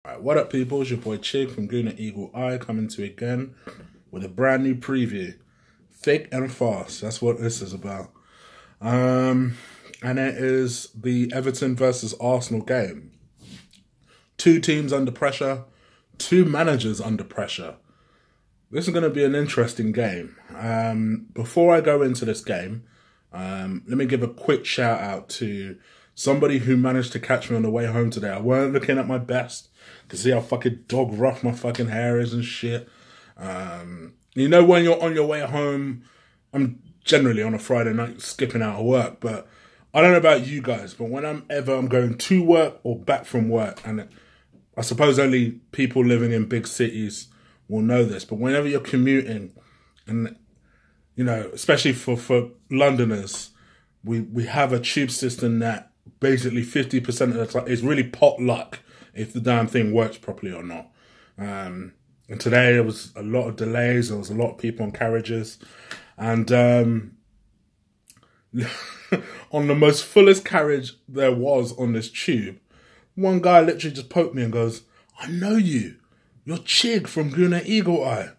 Alright, what up people, it's your boy Chig from Guna Eagle Eye coming to you again with a brand new preview. Thick and fast, that's what this is about. And it is the Everton versus Arsenal game. Two teams under pressure, two managers under pressure. This is going to be an interesting game. Before I go into this game, let me give a quick shout out to somebody who managed to catch me on the way home today. I weren't looking at my best. You can see how fucking dog rough my fucking hair is and shit. You know, when you're on your way home, I'm generally on a Friday night skipping out of work, but I don't know about you guys, but when I'm going to work or back from work, and I suppose only people living in big cities will know this, but whenever you're commuting, and you know, especially for Londoners, we have a tube system that basically 50% of the time is really pot luck if the damn thing works properly or not. And today there was a lot of delays, there was a lot of people on carriages, and on the most fullest carriage there was on this tube, one guy literally just poked me and goes, "I know you. You're Chig from Guna Eagle Eye."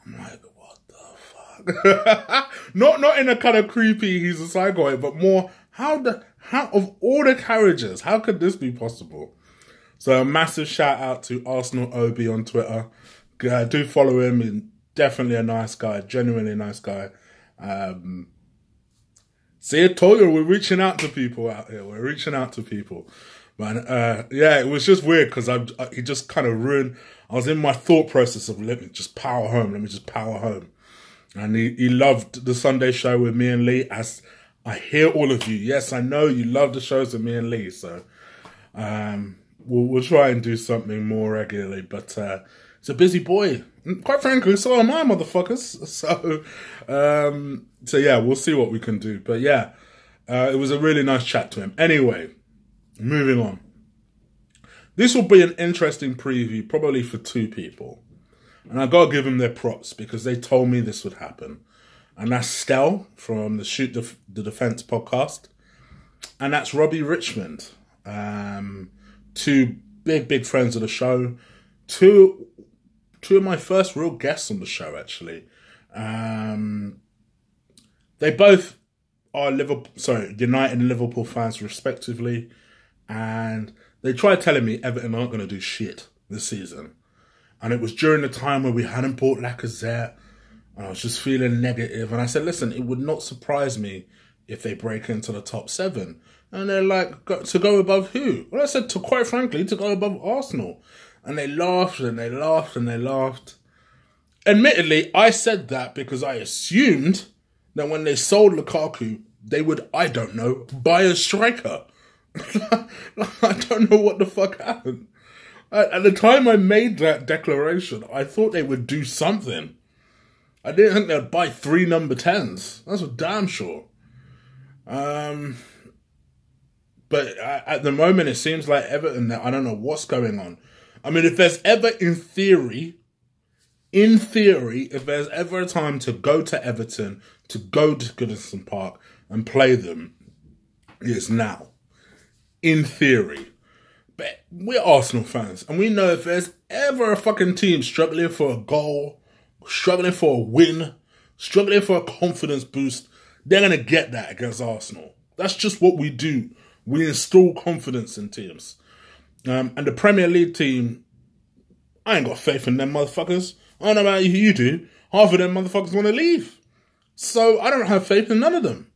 I'm like, what the fuck? not in a kind of creepy, he's a psycho, but more, how of all the carriages, how could this be possible? So a massive shout out to Arsenal OB on Twitter. Do follow him. He's definitely a nice guy, genuinely nice guy. See, I told you, we're reaching out to people out here. We're reaching out to people. Man, yeah, it was just weird because he just kind of ruined. I was in my thought process of let me just power home. And he loved the Sunday show with me and Lee. As I hear all of you, yes, I know you love the shows with me and Lee. So we'll try and do something more regularly. But it's a busy boy. Quite frankly, so am I, motherfuckers. So yeah, we'll see what we can do. But yeah, it was a really nice chat to him. Anyway, moving on. This will be an interesting preview, probably for two people. And I gotta give them their props because they told me this would happen. And that's Stel from the Shoot the Defense podcast. And that's Robbie Richmond. Two big friends of the show. Two of my first real guests on the show, actually. They both are United and Liverpool fans, respectively. And they tried telling me Everton aren't going to do shit this season. And it was during the time where we hadn't bought Lacazette. And I was just feeling negative. And I said, listen, it would not surprise me if they break into the top 7. And they're like, to go above who? Well, I said, quite frankly, to go above Arsenal. And they laughed and they laughed and they laughed. Admittedly, I said that because I assumed that when they sold Lukaku, they would, I don't know, buy a striker. I don't know what the fuck happened. At the time I made that declaration, I thought they would do something. I didn't think they'd buy 3 number 10s. That's for damn sure. But at the moment, it seems like Everton, I don't know what's going on. I mean, if there's ever, in theory, if there's ever a time to go to Everton, to go to Goodison Park and play them, it's now. In theory. But we're Arsenal fans, and we know if there's ever a fucking team struggling for a goal, struggling for a win, struggling for a confidence boost, they're going to get that against Arsenal. That's just what we do. We install confidence in teams. And the Premier League team, I ain't got faith in them motherfuckers. I don't know about you do. Half of them motherfuckers want to leave. So I don't have faith in none of them.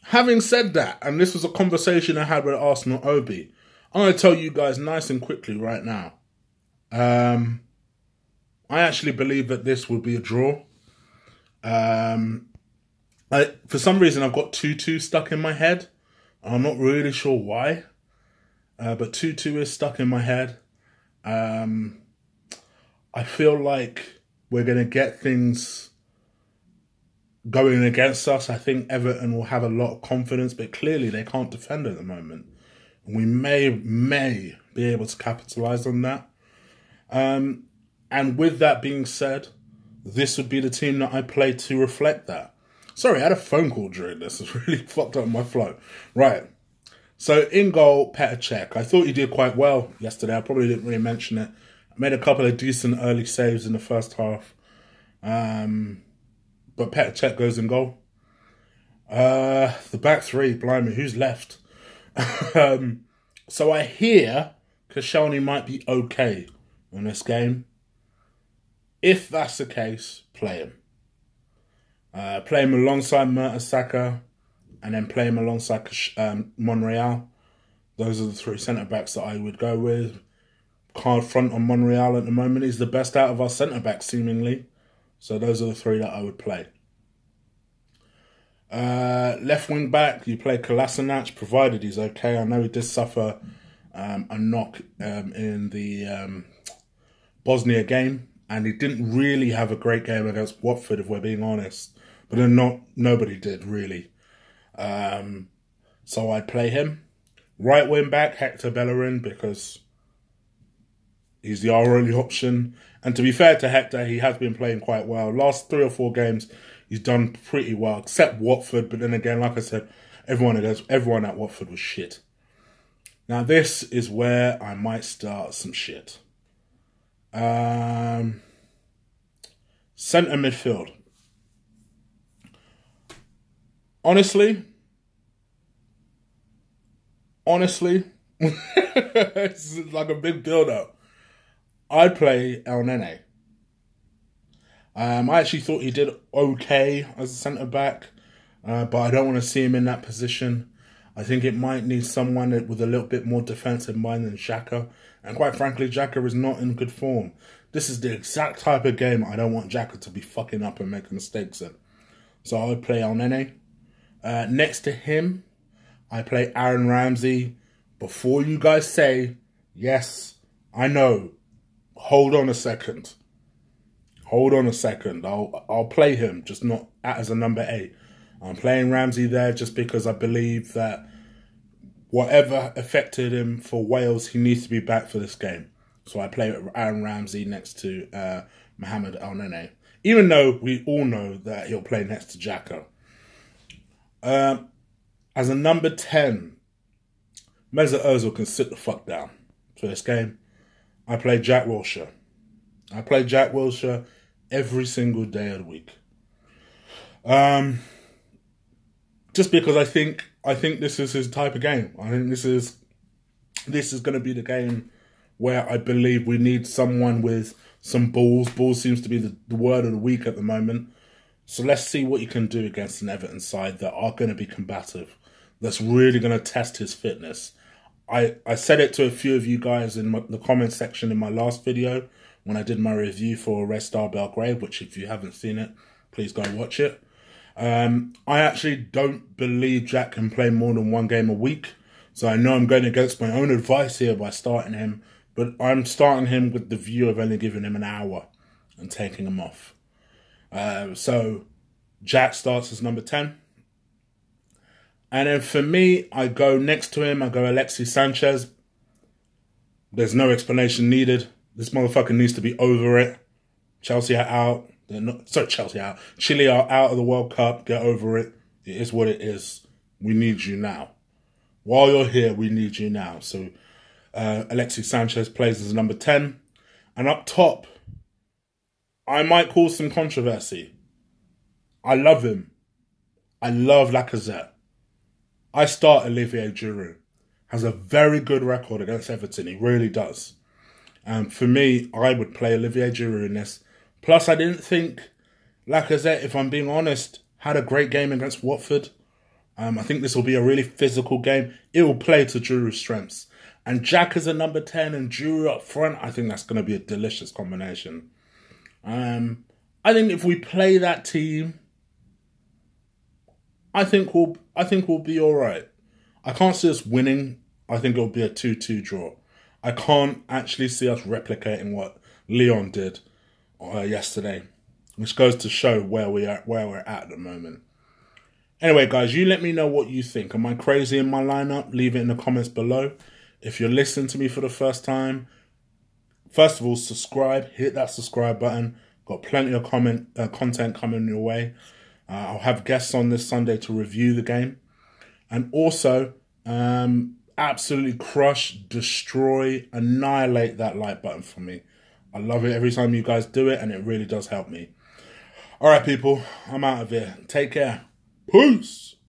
Having said that, and this was a conversation I had with Arsenal OB, I'm going to tell you guys nice and quickly right now. I actually believe that this will be a draw. For some reason, I've got 2-2 stuck in my head. I'm not really sure why. But 2-2 is stuck in my head. I feel like we're going to get things going against us. I think Everton will have a lot of confidence, but clearly they can't defend at the moment. And we may be able to capitalise on that. And with that being said, this would be the team that I play to reflect that. Sorry, I had a phone call during this. It's really fucked up my flow. Right. So in goal, Petr Cech. I thought he did quite well yesterday. I probably didn't really mention it. I made a couple of decent early saves in the first half. But Petr Cech goes in goal. The back three, blimey, who's left? So I hear Koscielny might be okay in this game. If that's the case, play him. Play him alongside Mertesacker, and then play him alongside Monreal. Those are the three centre-backs that I would go with. Card front on Monreal at the moment. He's the best out of our centre-backs, seemingly. So those are the three that I would play. Left wing back, you play Kolasinac, provided he's okay. I know he did suffer a knock in the Bosnia game, and he didn't really have a great game against Watford, if we're being honest. But then nobody did, really. So I'd play him. Right wing back, Hector Bellerin, because he's the our only option. And to be fair to Hector, he has been playing quite well. Last 3 or 4 games, he's done pretty well, except Watford. But then again, like I said, everyone at Watford was shit. Now, this is where I might start some shit. Centre midfield. Honestly, it's like a big build-up. I'd play El Nene. I actually thought he did okay as a centre-back, but I don't want to see him in that position. I think it might need someone with a little bit more defensive mind than Xhaka. And quite frankly, Xhaka is not in good form. This is the exact type of game I don't want Xhaka to be fucking up and making mistakes in. So I would play El Nene. Next to him, I play Aaron Ramsey. Before you guys say, yes, I know, hold on a second. Hold on a second. I'll play him, just not as a number 8. I'm playing Ramsey there just because I believe that whatever affected him for Wales, he needs to be back for this game. So I play Aaron Ramsey next to Mohamed El Nene. Even though we all know that he'll play next to Xhaka. As a number 10, Mesut Ozil can sit the fuck down for this game. I play Jack Wilshere. I play Jack Wilshere every single day of the week. Just because I think this is his type of game. I think this is going to be the game where I believe we need someone with some balls. Balls seems to be the word of the week at the moment. So let's see what he can do against an Everton side that are going to be combative. That's really going to test his fitness. I said it to a few of you guys in the comment section in my last video when I did my review for Red Star Belgrade, which if you haven't seen it, please go watch it. I actually don't believe Jack can play more than 1 game a week. So I know I'm going against my own advice here by starting him. But I'm starting him with the view of only giving him an hour and taking him off. So Jack starts as number 10. And then for me, I go next to him, I go Alexis Sanchez. There's no explanation needed. This motherfucker needs to be over it. Chelsea are out. Chile are out of the World Cup. Get over it. It is what it is. We need you now. While you're here, we need you now. So Alexis Sanchez plays as number 10. And up top, I might cause some controversy. I love him. I love Lacazette. I start Olivier Giroud. Has a very good record against Everton. He really does. For me, I would play Olivier Giroud in this. Plus, I didn't think Lacazette, if I'm being honest, had a great game against Watford. I think this will be a really physical game. It will play to Giroud's strengths. And Jack as a number 10 and Giroud up front, I think that's going to be a delicious combination. I think if we play that team, I think we'll be all right. I can't see us winning. I think it'll be a 2-2 draw. I can't actually see us replicating what Lyon did yesterday, which goes to show where we're at the moment. Anyway, guys, you let me know what you think. Am I crazy in my lineup? Leave it in the comments below. If you're listening to me for the first time, first of all, subscribe. Hit that subscribe button. Got plenty of content coming your way. I'll have guests on this Sunday to review the game. And also, absolutely crush, destroy, annihilate that like button for me. I love it every time you guys do it, and it really does help me. All right, people, I'm out of here. Take care. Peace.